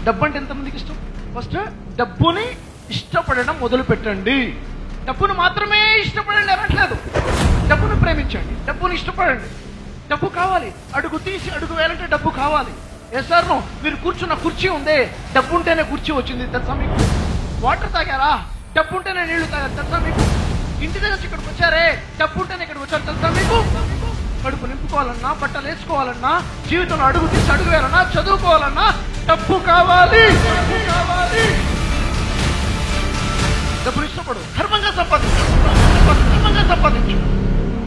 డబ్బు అంటే ఎంతమందికి ఇష్టం? ఫస్ట్ డబ్బుని ఇష్టపడడం మొదలు పెట్టండి. డబ్బును మాత్రమే ఇష్టపడండి అనట్లేదు, డబ్బును ప్రేమించండి, డబ్బును ఇష్టపడండి. డబ్బు కావాలి, అడుగు తీసి అడుగు వేయాలంటే డబ్బు కావాలి. ఎస్ఆర్నో? మీరు కూర్చున్న కుర్చీ ఉందే, డబ్బు ఉంటేనే కుర్చీ వచ్చింది తెలుసా మీకు? వాటర్ తాగారా? డబ్బు ఉంటేనే నీళ్లు తాగారు తెలుసా మీకు? ఇంటి దగ్గర ఇక్కడికి వచ్చారే, డబ్బు ఉంటేనే ఇక్కడికి వచ్చారు తెలుసా మీకు? కడుపు నింపుకోవాలన్నా, బట్టలు వేసుకోవాలన్నా, జీవితంలో అడుగు తీసి అడుగు వేయాలన్నా, చదువుకోవాలన్నా డబ్బు కావాలి. డబ్బులు ఇష్టపడు, ధర్మంగా సంపాదించు.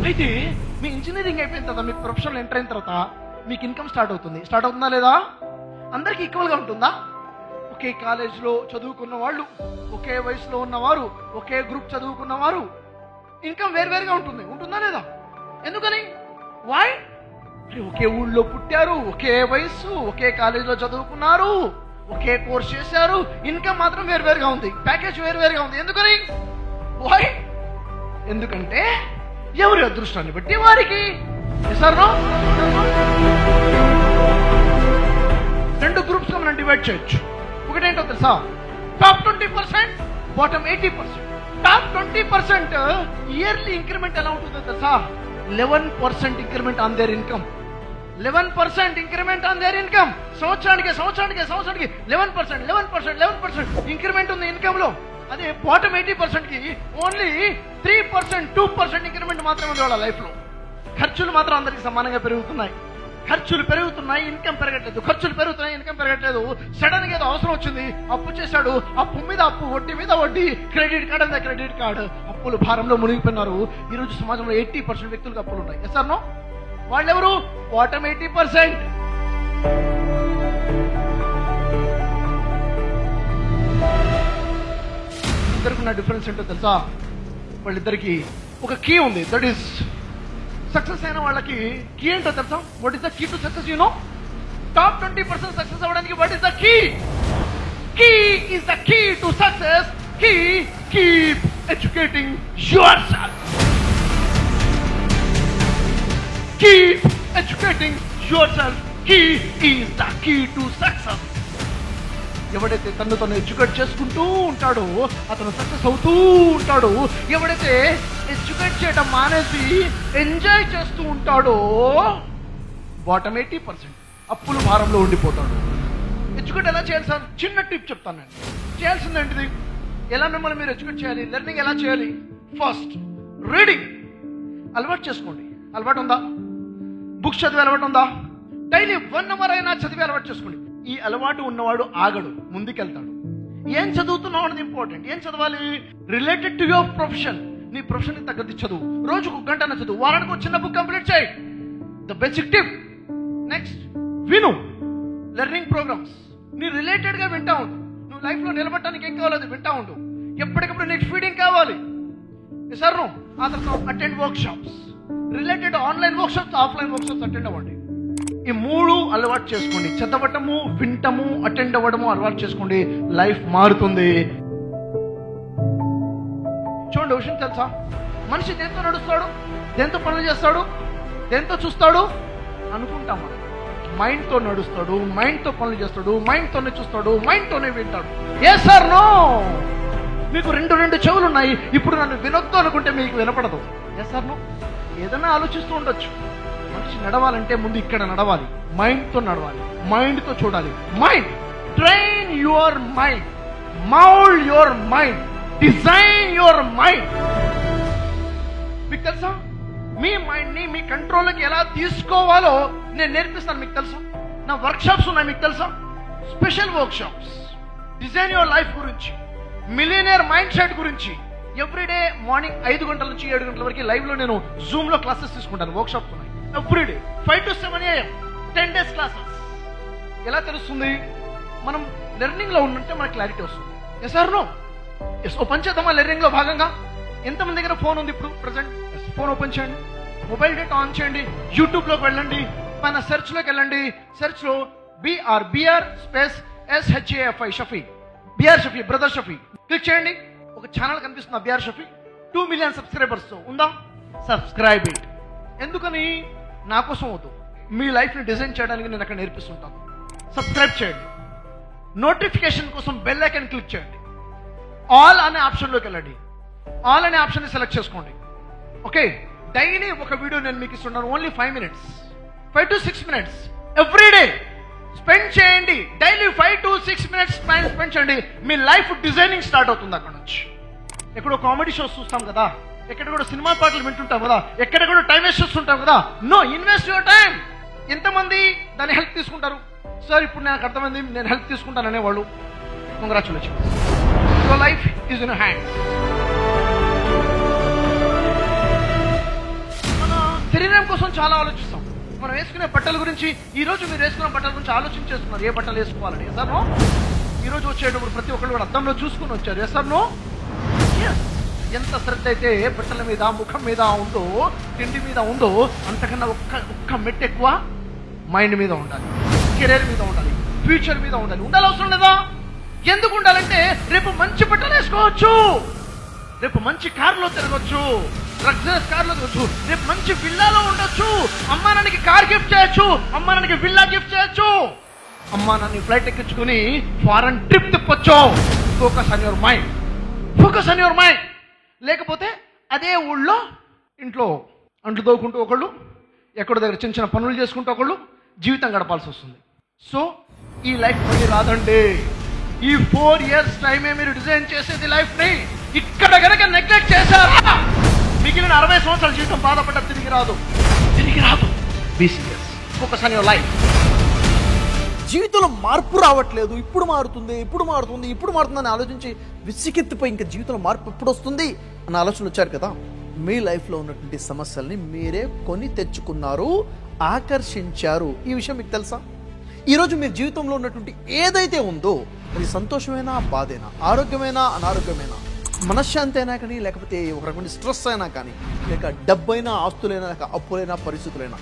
అయితే మీ ఇంజనీరింగ్ అయిపోయిన తర్వాత, మీకు ప్రొఫెషనల్ ఎంటర్ అయిన తర్వాత మీకు ఇన్కమ్ స్టార్ట్ అవుతుందా లేదా? అందరికీ ఈక్వల్గా ఉంటుందా? ఒకే కాలేజ్లో చదువుకున్న వాళ్ళు, ఒకే వయసులో ఉన్నవారు, ఒకే గ్రూప్ చదువుకున్నవారు, ఇన్కమ్ వేరువేరుగా ఉంటుందా లేదా? ఎందుకని? వై? ఒకే ఊళ్ళో పుట్టారు, ఒకే వయసు, ఒకే కాలేజీలో చదువుకున్నారు, ఒకే కోర్స్ చేశారు, ఇన్కమ్ మాత్రం వేరువేరుగా ఉంది, ప్యాకేజ్ వేరువేరుగా ఉంది. ఎందుకని? వై? ఎందుకంటే ఎవరి అదృష్టాన్ని బట్టి వారికి. రెండు గ్రూప్స్ గా మనం డివైడ్ చేయొచ్చు. ఒకటేంటో తెలుసా? Top 20%, bottom 80%. Top 20% yearly increment ఎలా ఉంటుందో తెలుసా? 11% increment on their income. 11% increment on their income. సంవత్సరానికి 11% ఇంక్రిమెంట్ ఉంది ఇన్కమ్ లో. అదే బాటమ్ 80% కి ఓన్లీ 3%, 2% ఇంక్రిమెంట్ మాత్రమే ఉంది వాళ్ళ లైఫ్ లో. ఖర్చులు మాత్రం అందరికి సమానంగా పెరుగుతున్నాయి. ఖర్చులు పెరుగుతున్నాయి, ఇన్కమ్ పెరగట్లేదు. ఖర్చులు పెరుగుతున్నాయి, ఇన్కమ్ పెరగట్లేదు. సడన్ గా ఏదో అవసరం వచ్చింది, అప్పు చేశాడు, అప్పు మీద అప్పు, వడ్డీ మీద వడ్డీ, క్రెడిట్ కార్డ్ అంతా క్రెడిట్ కార్డ్, అప్పులు భారంలో మునిగిపోయినారు. ఈ రోజు సమాజంలో 80% వ్యక్తులకు అప్పులు ఉన్నాయి. Yes or no? వాళ్ళెవరు? బాటమ్ 80%. ఇద్దరికి ఉన్న డిఫరెన్స్ ఏంటో తెలుసా? వాళ్ళిద్దరికి ఒక కీ ఉంది. దట్ ఈస్ సక్సెస్ అయిన వాళ్ళకి కీ ఏంటో తెలుసా? What is the key to success? You know? Top 20% success అవ్వడానికి what is the key? Key is the key to success. Keep educating yourself. Keep educating yourself. Key is the key to success. ఎవడైతే తను educate చేసుకుంటూ ఉంటాడో అతను success అవుతూ ఉంటాడు. ఎవడైతే educate చేయడం మానేసి ఎంజాయ్ చేస్తూ ఉంటాడో బాటమ్ 80% అప్పులు భారంలో ఉండిపోతాడు. ఎడ్యుకేట్ ఎలా చేయాలి సార్? చిన్న టిప్ చెప్తాను నేను. చేయాల్సింది ఏంటిది? ఎలా మిమ్మల్ని మీరు ఎడ్యుకేట్ చేయాలి? లెర్నింగ్ ఎలా చేయాలి? ఫస్ట్ రీడింగ్ అలవాటు చేసుకోండి. అలవాటు ఉందా? బుక్స్ చదివే అలవాటు ఉందా? డైలీ 1 hour అయినా చదివే అలవాటు చేసుకోండి. ఈ అలవాటు ఉన్నవాడు ఆగడు, ముందుకెళ్తాడు. ఏం చదువుతున్నావు అనేది ఇంపార్టెంట్. ఏం చదవాలి? Related to your profession. నీ ప్రొఫెషన్ తగ్గట్టు చదువు. రోజుకు 1 గంట చదువు. వారానికి ఒక చిన్న బుక్ కంప్లీట్ చేయి. The basic tip. నెక్స్ట్ విను లెర్నింగ్ ప్రోగ్రామ్స్. నీ రిలేటెడ్ గా వింటా ఉండు. నువ్వు లైఫ్ లో నిలబడటానికి ఏం కావాలి అది వింటా ఉండు. ఎప్పటికప్పుడు నీకు ఫీడింగ్ కావాలి. సార్ ఆ తర్వాత attend work shops. Related online work shops, offline work shops attend అవ్వండి. ఈ 3 అలవాటు చేసుకోండి. చదవటము, వింటము, అటెండ్ అవ్వడము అలవాటు చేసుకోండి. లైఫ్ మారుతుంది. చూడండి, విషయం తెలుసా? మనిషి దేంతో నడుస్తాడు? దేంతో పనులు చేస్తాడు? దేంతో చూస్తాడు? అనుకుంటాం మనం. మైండ్ తో నడుస్తాడు, మైండ్ తో పనులు చేస్తాడు, మైండ్ తోనే చూస్తాడు, మైండ్ తోనే వింటాడు. Yes or no? మీకు 2 చెవులు ఉన్నాయి. ఇప్పుడు నన్ను వినొద్దు అనుకుంటే మీకు వినపడదు. Yes or no? ఏదైనా ఆలోచిస్తూ ఉండొచ్చు. మనిషి నడవాలంటే ముందు ఇక్కడ నడవాలి, మైండ్ తో నడవాలి, మైండ్ తో చూడాలి. Mind. Train your mind, mould your mind, design your mind. మీకు తెలుసా? మీ మైండ్ ని మీ కంట్రోల్కి ఎలా తీసుకోవాలో నేను నేర్పిస్తాను. మీకు తెలుసా? నా వర్క్ షాప్స్ ఉన్నాయి. మీకు తెలుసా? Special work shops design your life గురించి, మిలియనర్ మైండ్ సెట్ గురించి. ఎవ్రీడే మార్నింగ్ 5 గంటల నుంచి 7 గంటల వరకు లైవ్ లో నేను జూమ్ లో క్లాసెస్ తీసుకుంటాను. వర్క్ షాప్స్ ఉన్నాయి everyday 5 to 7 AM 10 days classes. ఎలా తెలుస్తుంది మనం లెర్నింగ్ లో ఉంటే మనకు క్లారిటీ వస్తుంది. Yes or no? Yes. Open చేద్దామా? లెర్నింగ్ లో భాగంగా ఎంతమంది దగ్గర ఫోన్ ఉంది ఇప్పుడు ప్రెసెంట్? ఫోన్ ఓపెన్ చేయండి, మొబైల్ డేటా ఆన్ చేయండి, యూట్యూబ్ లోకి వెళ్ళండి, పైన సెర్చ్ లోకి వెళ్ళండి. సెర్చ్ లో BR space SHAFI Shafi, BR Shafi, brother Shafi click చేయండి. ఒక ఛానల్ కనిపిస్తుంది బిఆర్ షఫీ. 2 million సబ్స్క్రైబర్స్ తో ఉందా? Subscribe it. ఎందుకని? నా కోసం వద్దు, మీ లైఫ్ ని డిజైన్ చేయడానికి నేను అక్కడ నేర్పిస్తుంటాను. సబ్స్క్రైబ్ చేయండి. నోటిఫికేషన్ కోసం బెల్ ఐకాన్ క్లిక్ చేయండి. ఆల్ అనే ఆప్షన్లోకి వెళ్ళండి. ఆల్ అనే ఆప్షన్ సెలెక్ట్ చేసుకోండి. ఓకే, డైలీ ఒక వీడియో నేను మీకు ఇస్తున్నాను. Only 5 minutes, 5 to 6 minutes every day spend చేయండి. డైలీ 5 to 6 minutes స్పెండ్ చేయండి. మీ లైఫ్ డిజైనింగ్ స్టార్ట్ అవుతుంది అక్కడ నుంచి. ఎక్కడో కామెడీ షోస్ చూస్తాం కదా, ఎక్కడ కూడా సినిమా పాటలు వింటుంటాం కదా, ఎక్కడ కూడా టైం వేస్ట్ చేస్తుంటాం కదా. No, invest your time. ఎంతమంది దాని హెల్ప్ తీసుకుంటారు? సార్ ఇప్పుడు నాకు అర్థమైంది, నేను హెల్ప్ తీసుకుంటాను అనేవాళ్ళు. Congratulations, your life is in hand. మన శరీరం కోసం చాలా ఆలోచిస్తాం. మనం వేసుకునే బట్టల గురించి, ఈ రోజు మీరు వేసుకున్న బట్టల గురించి ఆలోచించేస్తున్నారు, ఏ బట్టలు వేసుకోవాలని. Yes or no? ఈ రోజు వచ్చేటప్పుడు ప్రతి ఒక్కళ్ళు కూడా అద్దంలో చూసుకుని వచ్చారు. Yes or no? ఎంత శ్రద్ధ అయితే బట్టల మీద, ముఖం మీద ఉందో, తిండి మీద ఉందో, అంతకన్నా ఒక్క మెట్టు ఎక్కువ మైండ్ మీద ఉండాలి, కెరీర్ మీద ఉండాలి, ఫ్యూచర్ మీద ఉండాలి. ఉండాలి, అవసరం లేదా? ఎందుకు ఉండాలంటే రేపు మంచి బట్టలు వేసుకోవచ్చు, రేపు మంచి కారులో తిరగచ్చు, లగ్జరీస్ కార్లో తిరగచ్చు, రేపు మంచి విల్లాలో ఉండొచ్చు, అమ్మా నాన్నకి కార్ గిఫ్ట్ చేయొచ్చు, అమ్మా నాన్నకి విల్లా గిఫ్ట్ చేయొచ్చు, అమ్మా నాన్న ఫ్లైట్ ఎక్కించుకుని ఫారెన్ ట్రిప్ తిప్పొచ్చు. Focus on your mind, focus on your mind. లేకపోతే అదే ఊళ్ళో ఇంట్లో అంట్లు తోకుంటూ ఒకళ్ళు, ఎక్కడో దగ్గర చిన్న చిన్న పనులు చేసుకుంటూ ఒకళ్ళు జీవితం గడపాల్సి వస్తుంది. సో ఈ లైఫ్ మళ్ళీ రాదండి. ఈ 4 years టైమే మీరు డిజైన్ చేసేది లైఫ్ని. ఇక్కడ కనుక నెగ్లెక్ట్ చేశారా, మిగిలిన 60 సంవత్సరాల జీవితం బాధపడ్డ తిరిగి రాదు. Be serious, focus on your life. జీవితంలో మార్పు రావట్లేదు, ఇప్పుడు మారుతుందని ఆలోచించి విసిగెత్తిపోయి ఇంకా జీవితంలో మార్పు ఎప్పుడు వస్తుంది అన్న ఆలోచన వచ్చారు కదా. మీ లైఫ్లో ఉన్నటువంటి సమస్యల్ని మీరే కొని తెచ్చుకున్నారు, ఆకర్షించారు. ఈ విషయం మీకు తెలుసా? ఈరోజు మీ జీవితంలో ఉన్నటువంటి ఏదైతే ఉందో అది సంతోషమైనా, బాధైనా, ఆరోగ్యమైనా, అనారోగ్యమైనా, మనశ్శాంతి అయినా కానీ, లేకపోతే ఒక రకమైన స్ట్రెస్ అయినా కానీ, లేక డబ్బైనా, ఆస్తులైనా, లేక అప్పులైనా, పరిస్థితులైనా,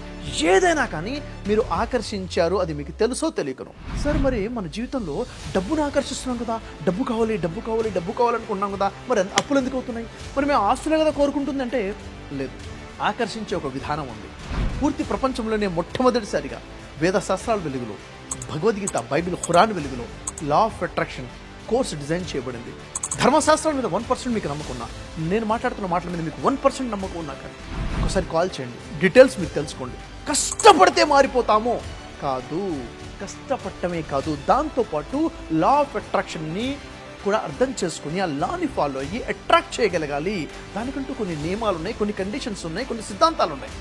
ఏదైనా కానీ మీరు ఆకర్షించారు. అది మీకు తెలుసో తెలియకను. సరే, మరి మన జీవితంలో డబ్బును ఆకర్షిస్తున్నాం కదా, డబ్బు కావాలనుకుంటున్నాం కదా, మరి అప్పులు ఎందుకు అవుతున్నాయి? మరి మేము ఆస్తులే కదా కోరుకుంటుందంటే లేదు. ఆకర్షించే ఒక విధానం ఉంది. పూర్తి ప్రపంచంలోనే మొట్టమొదటిసారిగా వేద శాస్త్రాల వెలుగులో, భగవద్గీత, బైబిల్, ఖురాన్ వెలుగులో law of attraction course design చేయబడింది. ధర్మశాస్త్రాల మీద 1% మీకు నమ్మకం ఉన్నా, నేను మాట్లాడుతున్న మాటల మీద మీకు 1% నమ్మకం ఉన్నా కానీ ఒకసారి కాల్ చేయండి, డీటెయిల్స్ మీకు తెలుసుకోండి. కష్టపడితే మారిపోతామో కాదు, కష్టపడటమే కాదు, దాంతోపాటు లా ఆఫ్ అట్రాక్షన్ని కూడా అర్థం చేసుకుని ఆ లాని ఫాలో అయ్యి అట్రాక్ట్ చేయగలగాలి. దానికంటూ కొన్ని నియమాలు ఉన్నాయి, కొన్ని కండిషన్స్ ఉన్నాయి, కొన్ని సిద్ధాంతాలు ఉన్నాయి.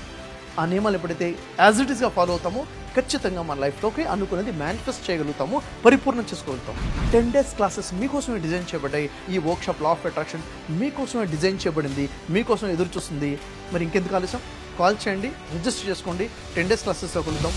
ఆ నియమాలు ఎప్పుడైతే యాజ్ ఇట్ ఈస్గా ఫాలో అవుతామో ఖచ్చితంగా మన లైఫ్లోకి అనుకున్నది మేనిఫెస్ట్ చేయగలుగుతాము, పరిపూర్ణం చేసుకోగలుగుతాము. 10 days క్లాసెస్ మీకోసమే డిజైన్ చేయబడ్డాయి. ఈ వర్క్షాప్ లా ఆఫ్ అట్రాక్షన్ మీకోసమే డిజైన్ చేయబడింది, మీకోసం ఎదురు చూస్తుంది. మరి ఇంకెందుకు ఆలస్యం? కాల్ చేయండి, రిజిస్టర్ చేసుకోండి. 10 days క్లాసెస్లో కలుద్దాం.